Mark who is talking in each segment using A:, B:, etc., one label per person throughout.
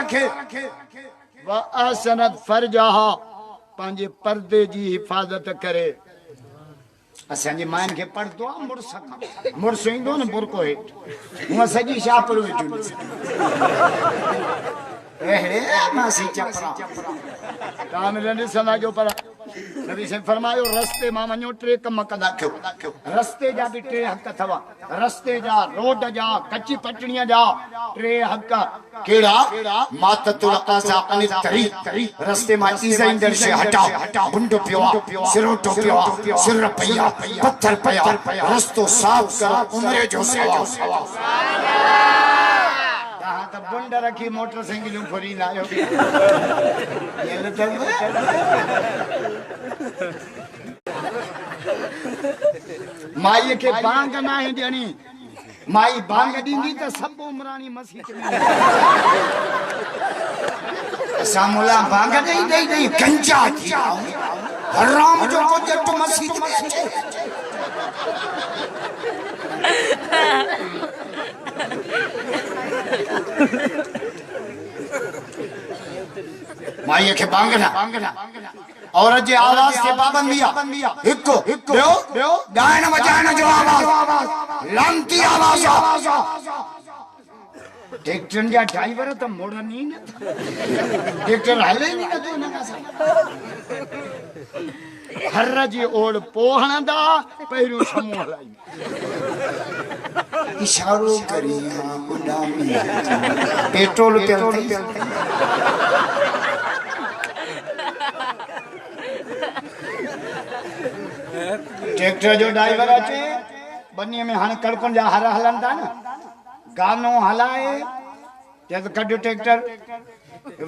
A: रखे व आसनत फरजहा पंहिंजे पर्दे जी हिफ़ाज़त करे असांजी माइन खे पढ़दो आहे मुड़ुस ईंदो न बुरको हेठि हूअं सॼी छापड़ विझूं अहिड़े मासी चपरा तव्हां मिलनि ॾिसंदा जो पर नबी साईं फरमायो रस्ते मां वञो टे कम कंदा कयो रस्ते जा बि टे हक़ अथव रस्ते जा रोड जा कची पटड़ीअ जा टे हक़ कहिड़ा माततुल क़ज़ा अन तरीक़ रस्ते मां ईज़ा ईंदड़ शइ हटाओ बुंड पियो आहे सिरोटो पियो आहे सिर पई आहे पत्थर पिया रस्तो साफ़ करो उमिरि जो सवाब तहां त बुंड रखी मोटरसाइकिलूं फुरींदा आहियो माईअ खे बांग नाहे ॾियणी माई बांग ॾींदी त सभु उमराणी मसीह असां मुला बांग ॾेई गंजा थी हराम जो को जट मसीह में अचे माई के बांगना औरत जे आवाज के पाबंदी हिको ॿियो ॻाइण वॼाइण जो आवाज लांती आवाज ट्रैक्टर जा ड्राइवर तो मोड़नी न ट्रैक्टर हले नहीं न तो न हर जी ओड़ पोहणदा पहिरियों समूह हलाई इशारो करी गुलामी पेट्रोल पे ट्रैक्टर जो ड्राइवर अचे बनी में हाने कड़कन जा हर हलन था न गानो हलाए जब कढ ट्रैक्टर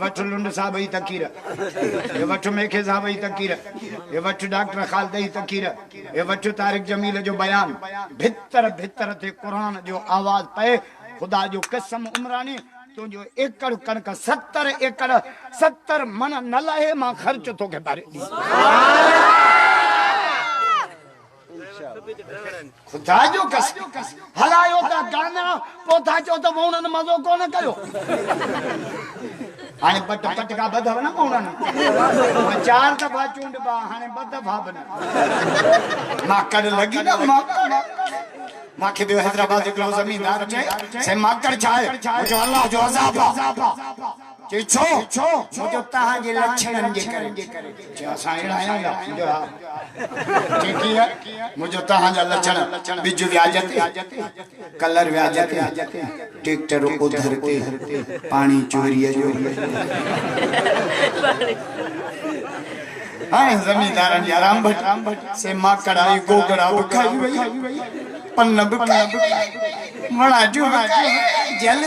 A: वठ लुंड साहब ही तकीर ये वठ मेखे साहब ही तकीर ये वठ डॉक्टर खालद ही तकीर ये वठ तारिक जमील जो बयान भितर भितर ते कुरान जो आवाज पे खुदा जो कसम उमरानी तुझो एकड़ कणक 70 एकड़ 70 मन न लाहे मां खर्च तो के बारे खुदा जो कसम हलायो ता गाना पोथा चो तो मोणन मजो कोन कयो हाने पट का बधव न मोणन चार दफा चूंड बा हाने ब दफा बन माकड़ लगी ना माखे बे हैदराबाद जो जमींदार चे से माकड़ चाहे जो अल्लाह जो अज़ाब जे छो मुझो तहां जे लक्षणन जे करे जे असा एड़ा आया जो ठीक है मुझो तहां जा लक्षण बिज व्याजते कलर व्याजते ट्रैक्टर उधरते पानी चोरी जो हां जमींदारन या राम भट से माकड़ आई गोगड़ा खाई वई पन्न मणा जो जल